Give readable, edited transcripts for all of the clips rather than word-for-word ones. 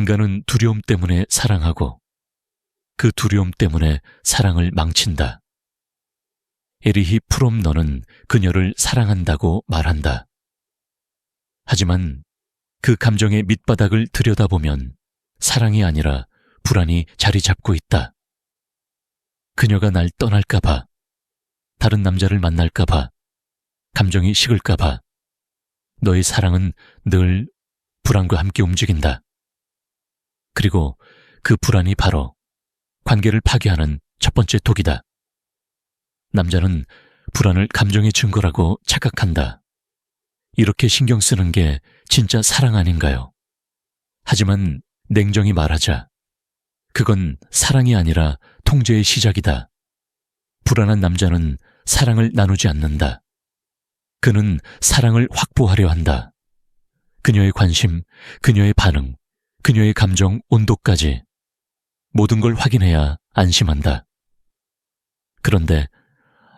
인간은 두려움 때문에 사랑하고 그 두려움 때문에 사랑을 망친다. 에리히 프롬너는 그녀를 사랑한다고 말한다. 하지만 그 감정의 밑바닥을 들여다보면 사랑이 아니라 불안이 자리 잡고 있다. 그녀가 날 떠날까봐, 다른 남자를 만날까봐, 감정이 식을까봐 너의 사랑은 늘 불안과 함께 움직인다. 그리고 그 불안이 바로 관계를 파괴하는 첫 번째 독이다. 남자는 불안을 감정의 증거라고 착각한다. 이렇게 신경 쓰는 게 진짜 사랑 아닌가요? 하지만 냉정히 말하자, 그건 사랑이 아니라 통제의 시작이다. 불안한 남자는 사랑을 나누지 않는다. 그는 사랑을 확보하려 한다. 그녀의 관심, 그녀의 반응, 그녀의 감정 온도까지 모든 걸 확인해야 안심한다. 그런데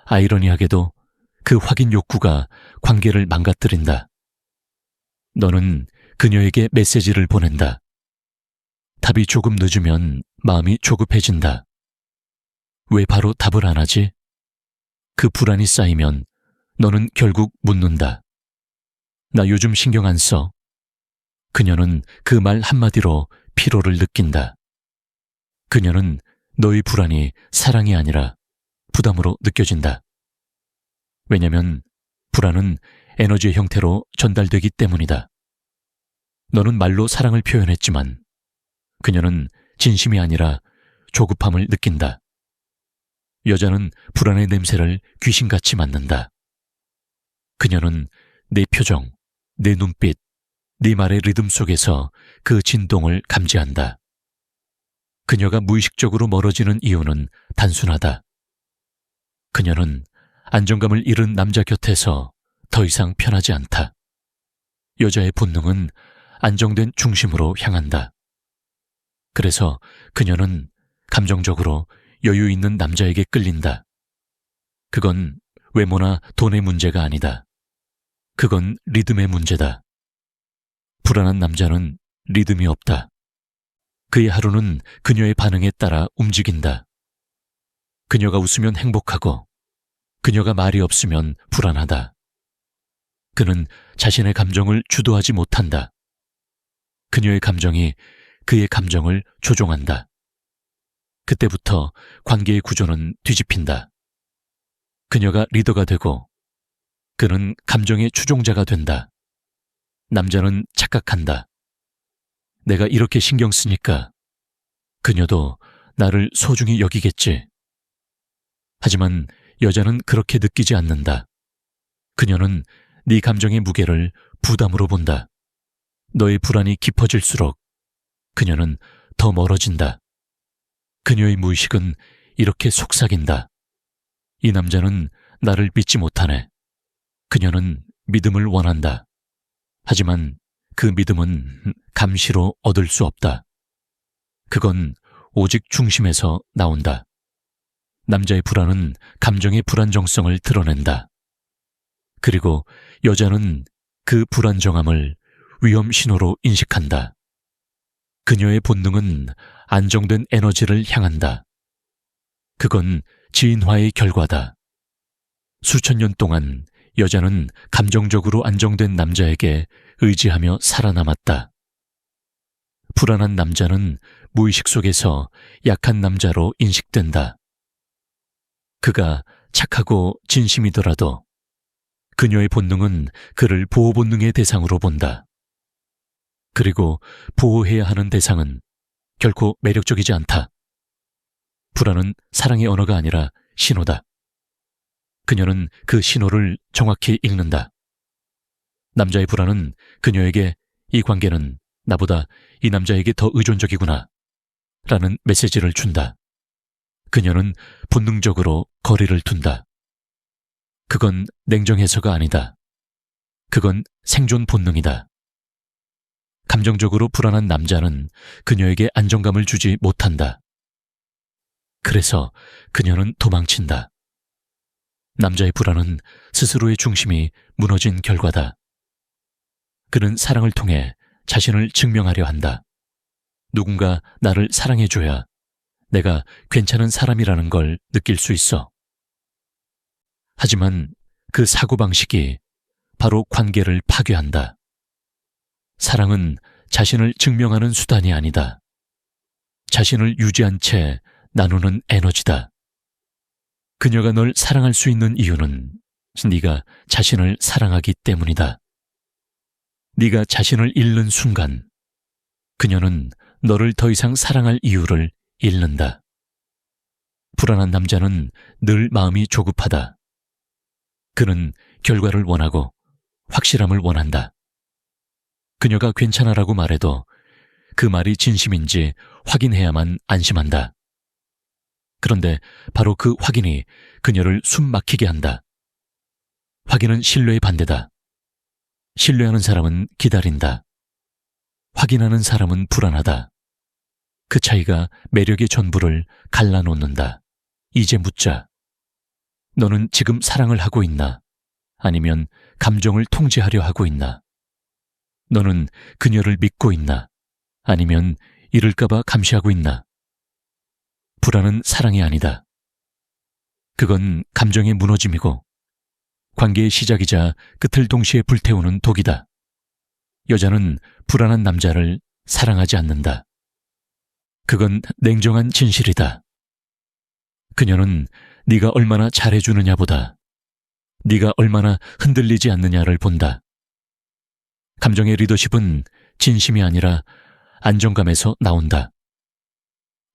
아이러니하게도 그 확인 욕구가 관계를 망가뜨린다. 너는 그녀에게 메시지를 보낸다. 답이 조금 늦으면 마음이 조급해진다. 왜 바로 답을 안 하지? 그 불안이 쌓이면 너는 결국 묻는다. 나 요즘 신경 안 써. 그녀는 그 말 한마디로 피로를 느낀다. 그녀는 너의 불안이 사랑이 아니라 부담으로 느껴진다. 왜냐면 불안은 에너지의 형태로 전달되기 때문이다. 너는 말로 사랑을 표현했지만 그녀는 진심이 아니라 조급함을 느낀다. 여자는 불안의 냄새를 귀신같이 맡는다. 그녀는 내 표정, 내 눈빛, 네 말의 리듬 속에서 그 진동을 감지한다. 그녀가 무의식적으로 멀어지는 이유는 단순하다. 그녀는 안정감을 잃은 남자 곁에서 더 이상 편하지 않다. 여자의 본능은 안정된 중심으로 향한다. 그래서 그녀는 감정적으로 여유 있는 남자에게 끌린다. 그건 외모나 돈의 문제가 아니다. 그건 리듬의 문제다. 불안한 남자는 리듬이 없다. 그의 하루는 그녀의 반응에 따라 움직인다. 그녀가 웃으면 행복하고 그녀가 말이 없으면 불안하다. 그는 자신의 감정을 주도하지 못한다. 그녀의 감정이 그의 감정을 조종한다. 그때부터 관계의 구조는 뒤집힌다. 그녀가 리더가 되고 그는 감정의 추종자가 된다. 남자는 착각한다. 내가 이렇게 신경 쓰니까 그녀도 나를 소중히 여기겠지. 하지만 여자는 그렇게 느끼지 않는다. 그녀는 네 감정의 무게를 부담으로 본다. 너의 불안이 깊어질수록 그녀는 더 멀어진다. 그녀의 무의식은 이렇게 속삭인다. 이 남자는 나를 믿지 못하네. 그녀는 믿음을 원한다. 하지만 그 믿음은 감시로 얻을 수 없다. 그건 오직 중심에서 나온다. 남자의 불안은 감정의 불안정성을 드러낸다. 그리고 여자는 그 불안정함을 위험 신호로 인식한다. 그녀의 본능은 안정된 에너지를 향한다. 그건 진화의 결과다. 수천 년 동안 여자는 감정적으로 안정된 남자에게 의지하며 살아남았다. 불안한 남자는 무의식 속에서 약한 남자로 인식된다. 그가 착하고 진심이더라도 그녀의 본능은 그를 보호 본능의 대상으로 본다. 그리고 보호해야 하는 대상은 결코 매력적이지 않다. 불안은 사랑의 언어가 아니라 신호다. 그녀는 그 신호를 정확히 읽는다. 남자의 불안은 그녀에게 이 관계는 나보다 이 남자에게 더 의존적이구나 라는 메시지를 준다. 그녀는 본능적으로 거리를 둔다. 그건 냉정해서가 아니다. 그건 생존 본능이다. 감정적으로 불안한 남자는 그녀에게 안정감을 주지 못한다. 그래서 그녀는 도망친다. 남자의 불안은 스스로의 중심이 무너진 결과다. 그는 사랑을 통해 자신을 증명하려 한다. 누군가 나를 사랑해줘야 내가 괜찮은 사람이라는 걸 느낄 수 있어. 하지만 그 사고방식이 바로 관계를 파괴한다. 사랑은 자신을 증명하는 수단이 아니다. 자신을 유지한 채 나누는 에너지다. 그녀가 널 사랑할 수 있는 이유는 네가 자신을 사랑하기 때문이다. 네가 자신을 잃는 순간 그녀는 너를 더 이상 사랑할 이유를 잃는다. 불안한 남자는 늘 마음이 조급하다. 그는 결과를 원하고 확실함을 원한다. 그녀가 괜찮아라고 말해도 그 말이 진심인지 확인해야만 안심한다. 그런데 바로 그 확인이 그녀를 숨 막히게 한다. 확인은 신뢰의 반대다. 신뢰하는 사람은 기다린다. 확인하는 사람은 불안하다. 그 차이가 매력의 전부를 갈라놓는다. 이제 묻자. 너는 지금 사랑을 하고 있나? 아니면 감정을 통제하려 하고 있나? 너는 그녀를 믿고 있나? 아니면 잃을까봐 감시하고 있나? 불안은 사랑이 아니다. 그건 감정의 무너짐이고 관계의 시작이자 끝을 동시에 불태우는 독이다. 여자는 불안한 남자를 사랑하지 않는다. 그건 냉정한 진실이다. 그녀는 네가 얼마나 잘해주느냐보다 네가 얼마나 흔들리지 않느냐를 본다. 감정의 리더십은 진심이 아니라 안정감에서 나온다.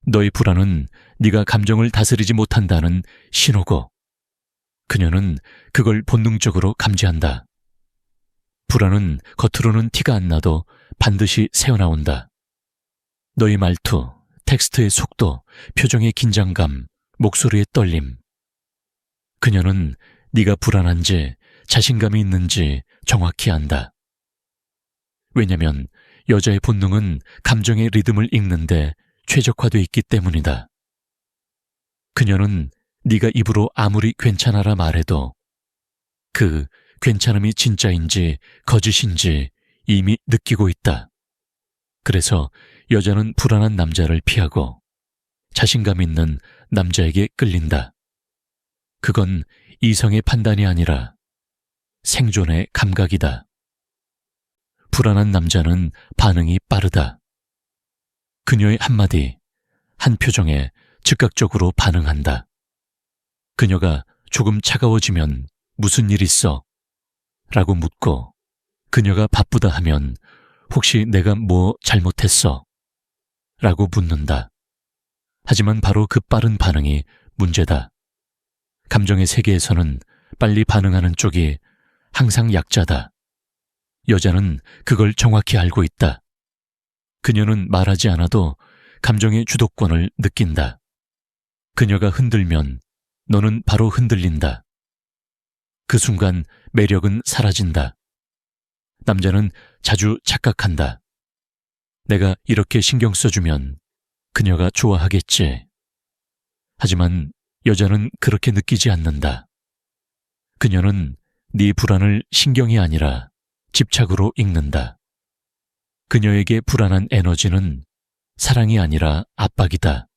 너의 불안은 네가 감정을 다스리지 못한다는 신호고 그녀는 그걸 본능적으로 감지한다. 불안은 겉으로는 티가 안 나도 반드시 새어나온다. 너의 말투, 텍스트의 속도, 표정의 긴장감, 목소리의 떨림. 그녀는 네가 불안한지 자신감이 있는지 정확히 안다. 왜냐면 여자의 본능은 감정의 리듬을 읽는데 최적화되어 있기 때문이다. 그녀는 네가 입으로 아무리 괜찮아라 말해도 그 괜찮음이 진짜인지 거짓인지 이미 느끼고 있다. 그래서 여자는 불안한 남자를 피하고 자신감 있는 남자에게 끌린다. 그건 이성의 판단이 아니라 생존의 감각이다. 불안한 남자는 반응이 빠르다. 그녀의 한마디, 한 표정에 즉각적으로 반응한다. 그녀가 조금 차가워지면 무슨 일 있어? 라고 묻고 그녀가 바쁘다 하면 혹시 내가 뭐 잘못했어? 라고 묻는다. 하지만 바로 그 빠른 반응이 문제다. 감정의 세계에서는 빨리 반응하는 쪽이 항상 약자다. 여자는 그걸 정확히 알고 있다. 그녀는 말하지 않아도 감정의 주도권을 느낀다. 그녀가 흔들면 너는 바로 흔들린다. 그 순간 매력은 사라진다. 남자는 자주 착각한다. 내가 이렇게 신경 써주면 그녀가 좋아하겠지. 하지만 여자는 그렇게 느끼지 않는다. 그녀는 네 불안을 신경이 아니라 집착으로 읽는다. 그녀에게 불안한 에너지는 사랑이 아니라 압박이다.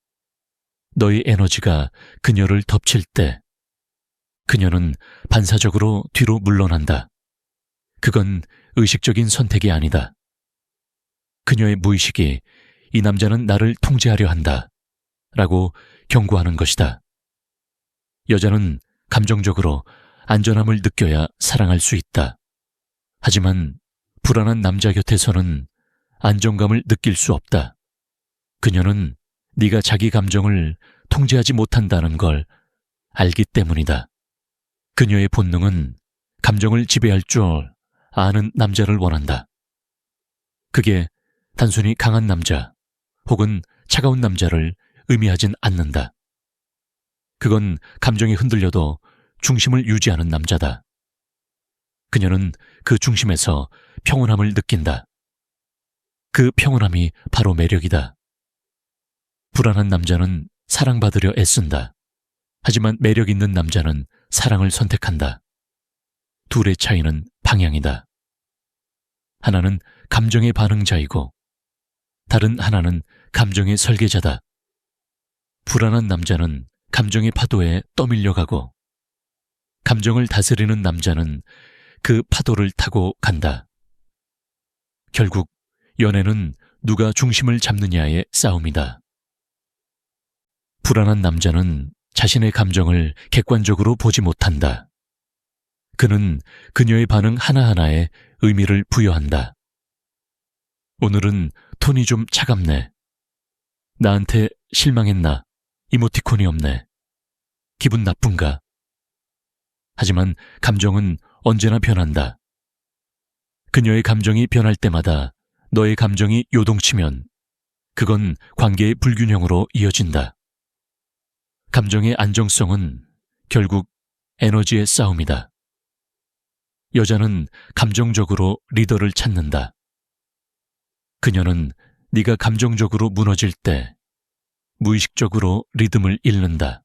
너의 에너지가 그녀를 덮칠 때 그녀는 반사적으로 뒤로 물러난다. 그건 의식적인 선택이 아니다. 그녀의 무의식이 이 남자는 나를 통제하려 한다 라고 경고하는 것이다. 여자는 감정적으로 안전함을 느껴야 사랑할 수 있다. 하지만 불안한 남자 곁에서는 안정감을 느낄 수 없다. 그녀는 네가 자기 감정을 통제하지 못한다는 걸 알기 때문이다. 그녀의 본능은 감정을 지배할 줄 아는 남자를 원한다. 그게 단순히 강한 남자 혹은 차가운 남자를 의미하진 않는다. 그건 감정이 흔들려도 중심을 유지하는 남자다. 그녀는 그 중심에서 평온함을 느낀다. 그 평온함이 바로 매력이다. 불안한 남자는 사랑받으려 애쓴다. 하지만 매력 있는 남자는 사랑을 선택한다. 둘의 차이는 방향이다. 하나는 감정의 반응자이고 다른 하나는 감정의 설계자다. 불안한 남자는 감정의 파도에 떠밀려가고 감정을 다스리는 남자는 그 파도를 타고 간다. 결국 연애는 누가 중심을 잡느냐의 싸움이다. 불안한 남자는 자신의 감정을 객관적으로 보지 못한다. 그는 그녀의 반응 하나하나에 의미를 부여한다. 오늘은 톤이 좀 차갑네. 나한테 실망했나? 이모티콘이 없네. 기분 나쁜가? 하지만 감정은 언제나 변한다. 그녀의 감정이 변할 때마다 너의 감정이 요동치면 그건 관계의 불균형으로 이어진다. 감정의 안정성은 결국 에너지의 싸움이다. 여자는 감정적으로 리더를 찾는다. 그녀는 네가 감정적으로 무너질 때 무의식적으로 리듬을 잃는다.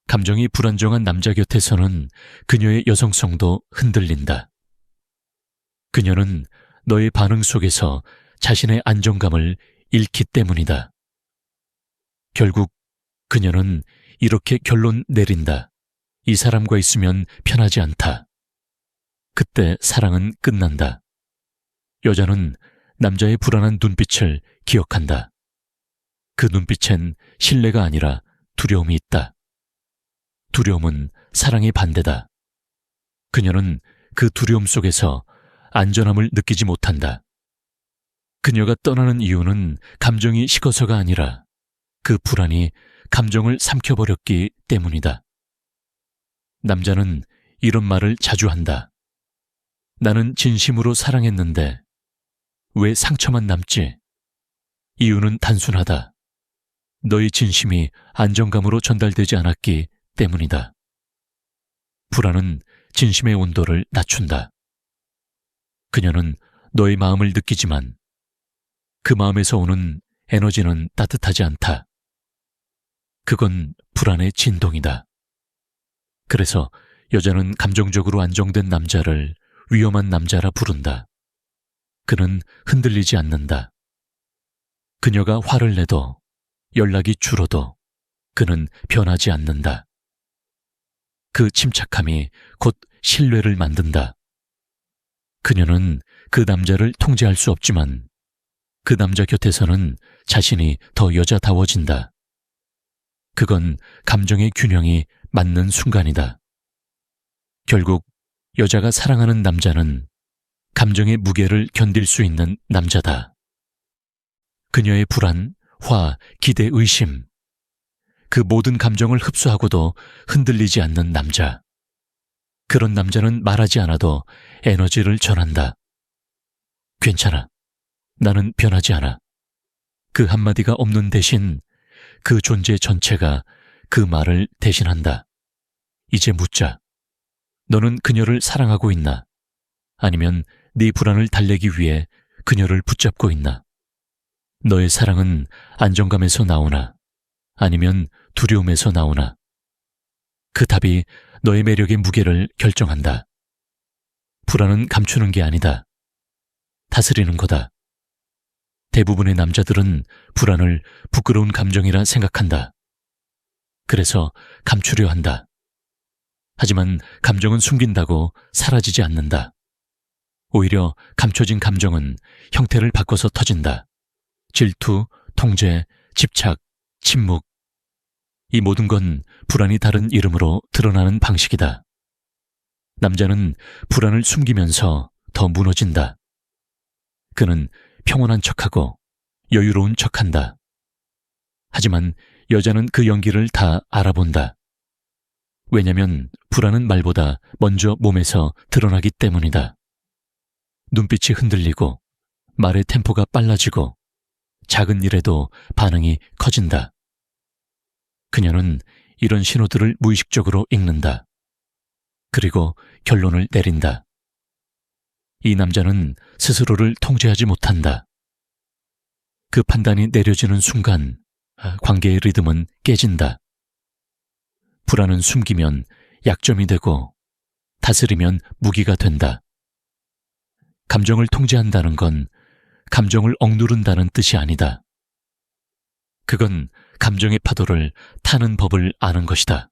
감정이 불안정한 남자 곁에서는 그녀의 여성성도 흔들린다. 그녀는 너의 반응 속에서 자신의 안정감을 잃기 때문이다. 결국 그녀는 이렇게 결론 내린다. 이 사람과 있으면 편하지 않다. 그때 사랑은 끝난다. 여자는 남자의 불안한 눈빛을 기억한다. 그 눈빛엔 신뢰가 아니라 두려움이 있다. 두려움은 사랑의 반대다. 그녀는 그 두려움 속에서 안전함을 느끼지 못한다. 그녀가 떠나는 이유는 감정이 식어서가 아니라 그 불안이 감정을 삼켜버렸기 때문이다. 남자는 이런 말을 자주 한다. 나는 진심으로 사랑했는데 왜 상처만 남지? 이유는 단순하다. 너의 진심이 안정감으로 전달되지 않았기 때문이다. 불안은 진심의 온도를 낮춘다. 그녀는 너의 마음을 느끼지만 그 마음에서 오는 에너지는 따뜻하지 않다. 그건 불안의 진동이다. 그래서 여자는 감정적으로 안정된 남자를 위험한 남자라 부른다. 그는 흔들리지 않는다. 그녀가 화를 내도 연락이 줄어도 그는 변하지 않는다. 그 침착함이 곧 신뢰를 만든다. 그녀는 그 남자를 통제할 수 없지만 그 남자 곁에서는 자신이 더 여자다워진다. 그건 감정의 균형이 맞는 순간이다. 결국 여자가 사랑하는 남자는 감정의 무게를 견딜 수 있는 남자다. 그녀의 불안, 화, 기대, 의심, 그 모든 감정을 흡수하고도 흔들리지 않는 남자. 그런 남자는 말하지 않아도 에너지를 전한다. 괜찮아. 나는 변하지 않아. 그 한마디가 없는 대신 그 존재 전체가 그 말을 대신한다. 이제 묻자. 너는 그녀를 사랑하고 있나? 아니면 네 불안을 달래기 위해 그녀를 붙잡고 있나? 너의 사랑은 안정감에서 나오나? 아니면 두려움에서 나오나? 그 답이 너의 매력의 무게를 결정한다. 불안은 감추는 게 아니다. 다스리는 거다. 대부분의 남자들은 불안을 부끄러운 감정이라 생각한다. 그래서 감추려 한다. 하지만 감정은 숨긴다고 사라지지 않는다. 오히려 감춰진 감정은 형태를 바꿔서 터진다. 질투, 통제, 집착, 침묵. 이 모든 건 불안이 다른 이름으로 드러나는 방식이다. 남자는 불안을 숨기면서 더 무너진다. 그는 평온한 척하고 여유로운 척한다. 하지만 여자는 그 연기를 다 알아본다. 왜냐면 불안은 말보다 먼저 몸에서 드러나기 때문이다. 눈빛이 흔들리고 말의 템포가 빨라지고 작은 일에도 반응이 커진다. 그녀는 이런 신호들을 무의식적으로 읽는다. 그리고 결론을 내린다. 이 남자는 스스로를 통제하지 못한다. 그 판단이 내려지는 순간 관계의 리듬은 깨진다. 불안은 숨기면 약점이 되고 다스리면 무기가 된다. 감정을 통제한다는 건 감정을 억누른다는 뜻이 아니다. 그건 감정의 파도를 타는 법을 아는 것이다.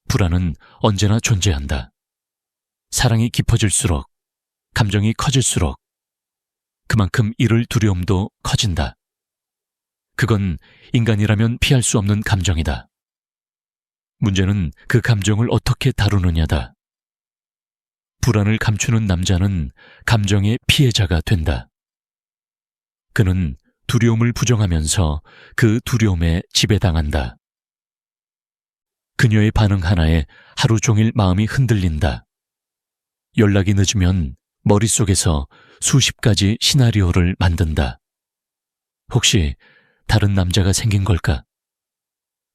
불안은 언제나 존재한다. 사랑이 깊어질수록, 감정이 커질수록 그만큼 이를 두려움도 커진다. 그건 인간이라면 피할 수 없는 감정이다. 문제는 그 감정을 어떻게 다루느냐다. 불안을 감추는 남자는 감정의 피해자가 된다. 그는 두려움을 부정하면서 그 두려움에 지배당한다. 그녀의 반응 하나에 하루 종일 마음이 흔들린다. 연락이 늦으면 머릿속에서 수십 가지 시나리오를 만든다. 혹시 다른 남자가 생긴 걸까?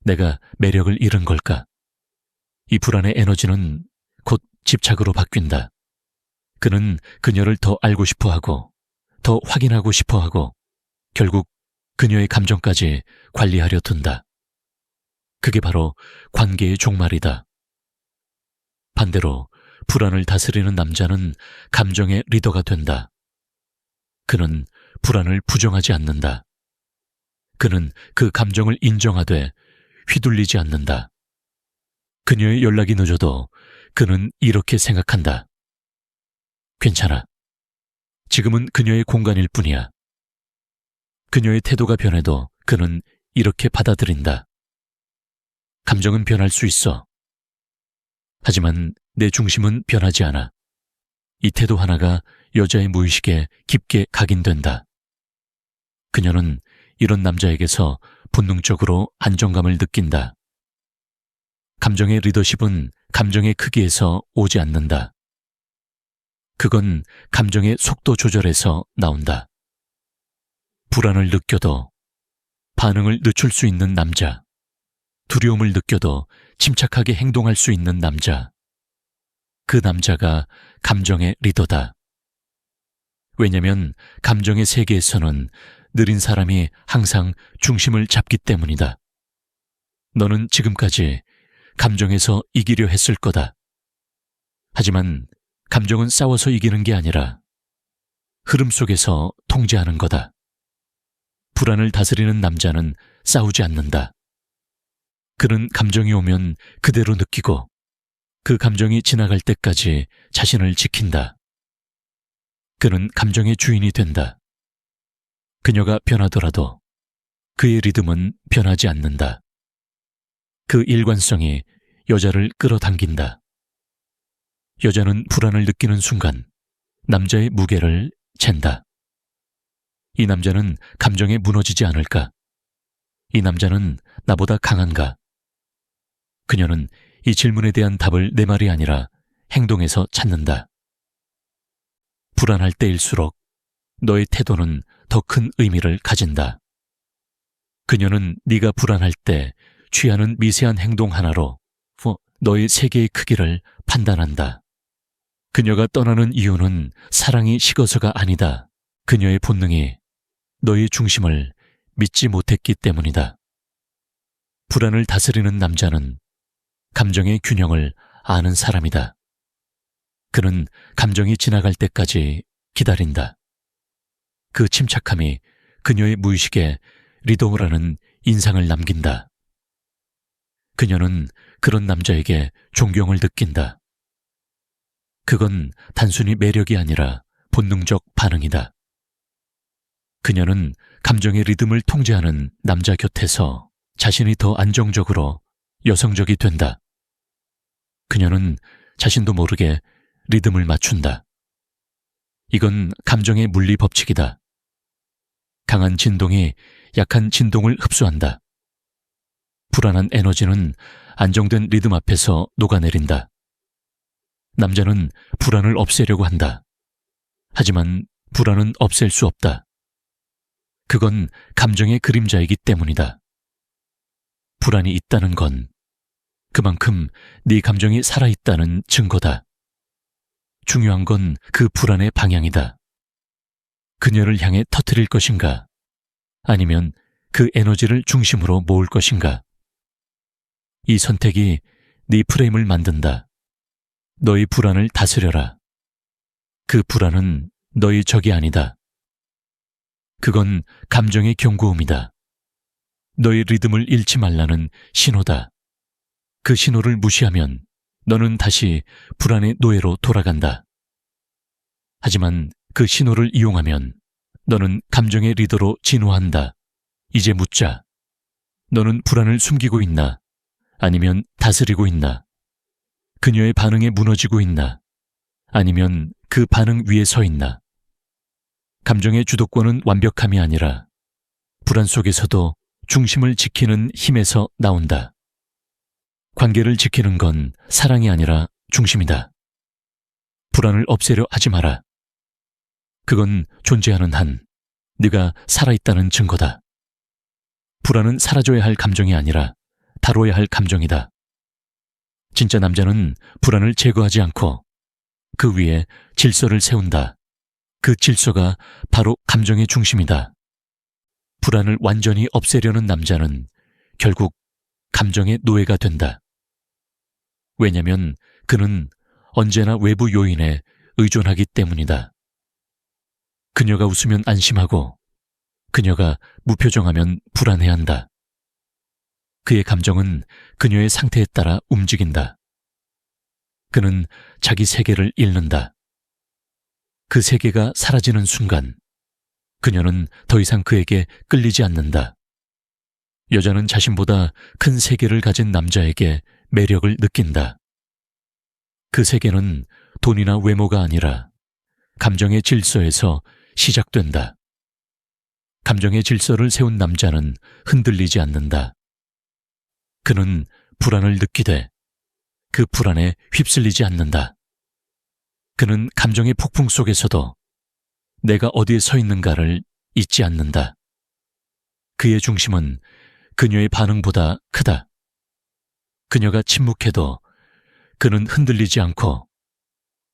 내가 매력을 잃은 걸까? 이 불안의 에너지는 곧 집착으로 바뀐다. 그는 그녀를 더 알고 싶어하고, 더 확인하고 싶어하고, 결국 그녀의 감정까지 관리하려 든다. 그게 바로 관계의 종말이다. 반대로 불안을 다스리는 남자는 감정의 리더가 된다. 그는 불안을 부정하지 않는다. 그는 그 감정을 인정하되 휘둘리지 않는다. 그녀의 연락이 늦어도 그는 이렇게 생각한다. 괜찮아. 지금은 그녀의 공간일 뿐이야. 그녀의 태도가 변해도 그는 이렇게 받아들인다. 감정은 변할 수 있어. 하지만 내 중심은 변하지 않아. 이 태도 하나가 여자의 무의식에 깊게 각인된다. 그녀는 이런 남자에게서 본능적으로 안정감을 느낀다. 감정의 리더십은 감정의 크기에서 오지 않는다. 그건 감정의 속도 조절에서 나온다. 불안을 느껴도 반응을 늦출 수 있는 남자, 두려움을 느껴도 침착하게 행동할 수 있는 남자, 그 남자가 감정의 리더다. 왜냐면 감정의 세계에서는 느린 사람이 항상 중심을 잡기 때문이다. 너는 지금까지 감정에서 이기려 했을 거다. 하지만 감정은 싸워서 이기는 게 아니라 흐름 속에서 통제하는 거다. 불안을 다스리는 남자는 싸우지 않는다. 그는 감정이 오면 그대로 느끼고 그 감정이 지나갈 때까지 자신을 지킨다. 그는 감정의 주인이 된다. 그녀가 변하더라도 그의 리듬은 변하지 않는다. 그 일관성이 여자를 끌어당긴다. 여자는 불안을 느끼는 순간 남자의 무게를 잰다. 이 남자는 감정에 무너지지 않을까? 이 남자는 나보다 강한가? 그녀는 이 질문에 대한 답을 내 말이 아니라 행동에서 찾는다. 불안할 때일수록 너의 태도는 더 큰 의미를 가진다. 그녀는 네가 불안할 때 취하는 미세한 행동 하나로 너의 세계의 크기를 판단한다. 그녀가 떠나는 이유는 사랑이 식어서가 아니다. 그녀의 본능이 너의 중심을 믿지 못했기 때문이다. 불안을 다스리는 남자는 감정의 균형을 아는 사람이다. 그는 감정이 지나갈 때까지 기다린다. 그 침착함이 그녀의 무의식에 리더라는 인상을 남긴다. 그녀는 그런 남자에게 존경을 느낀다. 그건 단순히 매력이 아니라 본능적 반응이다. 그녀는 감정의 리듬을 통제하는 남자 곁에서 자신이 더 안정적으로 여성적이 된다. 그녀는 자신도 모르게 리듬을 맞춘다. 이건 감정의 물리 법칙이다. 강한 진동이 약한 진동을 흡수한다. 불안한 에너지는 안정된 리듬 앞에서 녹아내린다. 남자는 불안을 없애려고 한다. 하지만 불안은 없앨 수 없다. 그건 감정의 그림자이기 때문이다. 불안이 있다는 건 그만큼 네 감정이 살아있다는 증거다. 중요한 건 그 불안의 방향이다. 그녀를 향해 터뜨릴 것인가? 아니면 그 에너지를 중심으로 모을 것인가? 이 선택이 네 프레임을 만든다. 너의 불안을 다스려라. 그 불안은 너의 적이 아니다. 그건 감정의 경고음이다. 너의 리듬을 잃지 말라는 신호다. 그 신호를 무시하면 너는 다시 불안의 노예로 돌아간다. 하지만 그 신호를 이용하면 너는 감정의 리더로 진화한다. 이제 묻자. 너는 불안을 숨기고 있나? 아니면 다스리고 있나? 그녀의 반응에 무너지고 있나? 아니면 그 반응 위에 서 있나? 감정의 주도권은 완벽함이 아니라 불안 속에서도 중심을 지키는 힘에서 나온다. 관계를 지키는 건 사랑이 아니라 중심이다. 불안을 없애려 하지 마라. 그건 존재하는 한 네가 살아있다는 증거다. 불안은 사라져야 할 감정이 아니라 다뤄야 할 감정이다. 진짜 남자는 불안을 제거하지 않고 그 위에 질서를 세운다. 그 질서가 바로 감정의 중심이다. 불안을 완전히 없애려는 남자는 결국 감정의 노예가 된다. 왜냐면 그는 언제나 외부 요인에 의존하기 때문이다. 그녀가 웃으면 안심하고 그녀가 무표정하면 불안해한다. 그의 감정은 그녀의 상태에 따라 움직인다. 그는 자기 세계를 잃는다. 그 세계가 사라지는 순간 그녀는 더 이상 그에게 끌리지 않는다. 여자는 자신보다 큰 세계를 가진 남자에게 매력을 느낀다. 그 세계는 돈이나 외모가 아니라 감정의 질서에서 시작된다. 감정의 질서를 세운 남자는 흔들리지 않는다. 그는 불안을 느끼되 그 불안에 휩쓸리지 않는다. 그는 감정의 폭풍 속에서도 내가 어디에 서 있는가를 잊지 않는다. 그의 중심은 그녀의 반응보다 크다. 그녀가 침묵해도 그는 흔들리지 않고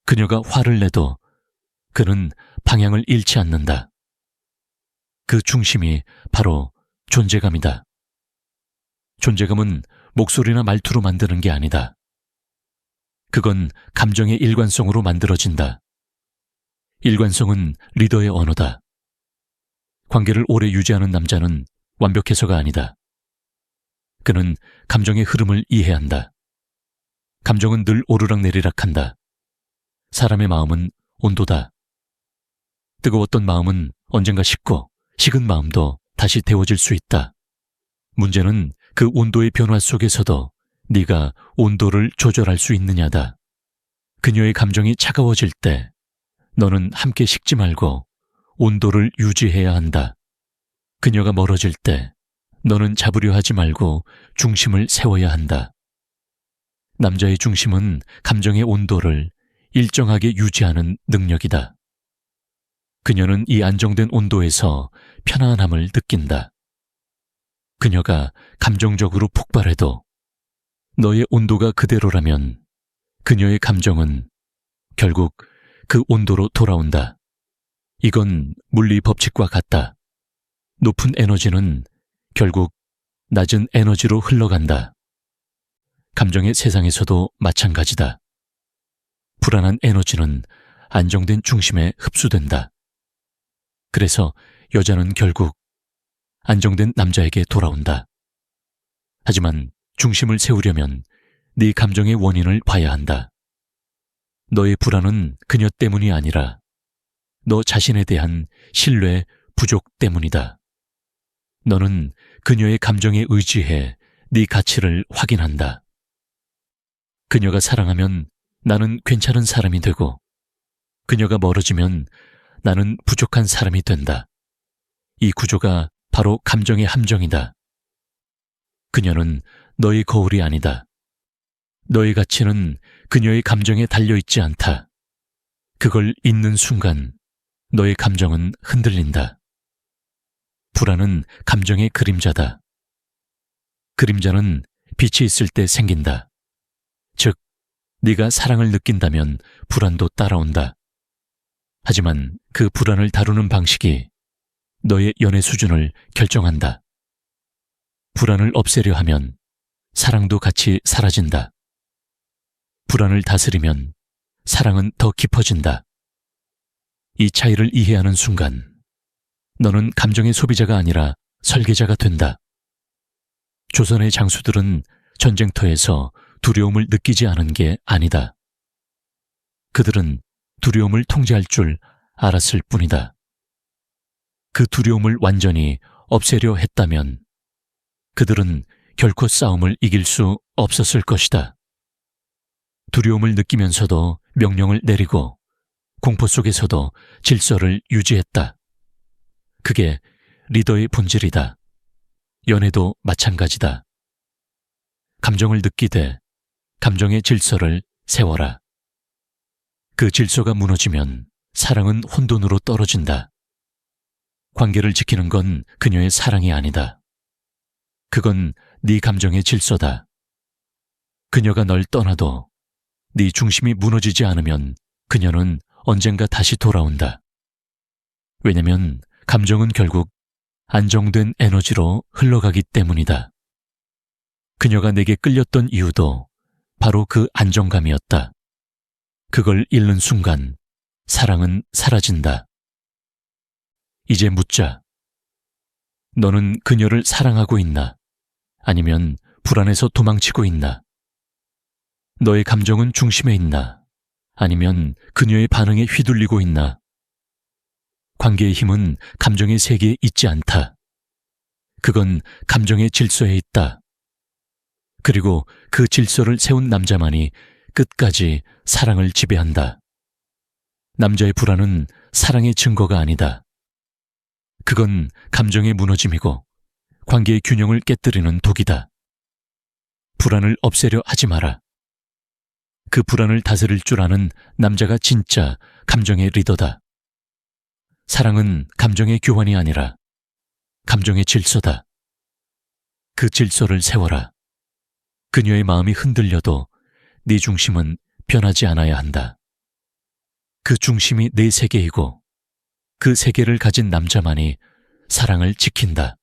그녀가 화를 내도 그는 방향을 잃지 않는다. 그 중심이 바로 존재감이다. 존재감은 목소리나 말투로 만드는 게 아니다. 그건 감정의 일관성으로 만들어진다. 일관성은 리더의 언어다. 관계를 오래 유지하는 남자는 완벽해서가 아니다. 그는 감정의 흐름을 이해한다. 감정은 늘 오르락내리락한다. 사람의 마음은 온도다. 뜨거웠던 마음은 언젠가 식고 식은 마음도 다시 데워질 수 있다. 문제는 그 온도의 변화 속에서도 네가 온도를 조절할 수 있느냐다. 그녀의 감정이 차가워질 때 너는 함께 식지 말고 온도를 유지해야 한다. 그녀가 멀어질 때 너는 잡으려 하지 말고 중심을 세워야 한다. 남자의 중심은 감정의 온도를 일정하게 유지하는 능력이다. 그녀는 이 안정된 온도에서 편안함을 느낀다. 그녀가 감정적으로 폭발해도 너의 온도가 그대로라면 그녀의 감정은 결국 그 온도로 돌아온다. 이건 물리 법칙과 같다. 높은 에너지는 결국 낮은 에너지로 흘러간다. 감정의 세상에서도 마찬가지다. 불안한 에너지는 안정된 중심에 흡수된다. 그래서 여자는 결국 안정된 남자에게 돌아온다. 하지만 중심을 세우려면 네 감정의 원인을 봐야 한다. 너의 불안은 그녀 때문이 아니라 너 자신에 대한 신뢰 부족 때문이다. 너는 그녀의 감정에 의지해 네 가치를 확인한다. 그녀가 사랑하면 나는 괜찮은 사람이 되고 그녀가 멀어지면 나는 부족한 사람이 된다. 이 구조가 바로 감정의 함정이다. 그녀는 너의 거울이 아니다. 너의 가치는 그녀의 감정에 달려있지 않다. 그걸 잊는 순간 너의 감정은 흔들린다. 불안은 감정의 그림자다. 그림자는 빛이 있을 때 생긴다. 즉, 네가 사랑을 느낀다면 불안도 따라온다. 하지만 그 불안을 다루는 방식이 너의 연애 수준을 결정한다. 불안을 없애려 하면 사랑도 같이 사라진다. 불안을 다스리면 사랑은 더 깊어진다. 이 차이를 이해하는 순간 너는 감정의 소비자가 아니라 설계자가 된다. 조선의 장수들은 전쟁터에서 두려움을 느끼지 않은 게 아니다. 그들은 두려움을 통제할 줄 알았을 뿐이다. 그 두려움을 완전히 없애려 했다면 그들은 결코 싸움을 이길 수 없었을 것이다. 두려움을 느끼면서도 명령을 내리고 공포 속에서도 질서를 유지했다. 그게 리더의 본질이다. 연애도 마찬가지다. 감정을 느끼되 감정의 질서를 세워라. 그 질서가 무너지면 사랑은 혼돈으로 떨어진다. 관계를 지키는 건 그녀의 사랑이 아니다. 그건 네 감정의 질서다. 그녀가 널 떠나도 네 중심이 무너지지 않으면 그녀는 언젠가 다시 돌아온다. 왜냐면 감정은 결국 안정된 에너지로 흘러가기 때문이다. 그녀가 내게 끌렸던 이유도 바로 그 안정감이었다. 그걸 잃는 순간 사랑은 사라진다. 이제 묻자. 너는 그녀를 사랑하고 있나? 아니면 불안해서 도망치고 있나? 너의 감정은 중심에 있나? 아니면 그녀의 반응에 휘둘리고 있나? 관계의 힘은 감정의 세계에 있지 않다. 그건 감정의 질서에 있다. 그리고 그 질서를 세운 남자만이 끝까지 사랑을 지배한다. 남자의 불안은 사랑의 증거가 아니다. 그건 감정의 무너짐이고 관계의 균형을 깨뜨리는 독이다. 불안을 없애려 하지 마라. 그 불안을 다스릴 줄 아는 남자가 진짜 감정의 리더다. 사랑은 감정의 교환이 아니라 감정의 질서다. 그 질서를 세워라. 그녀의 마음이 흔들려도 네 중심은 변하지 않아야 한다. 그 중심이 내 세계이고 그 세계를 가진 남자만이 사랑을 지킨다.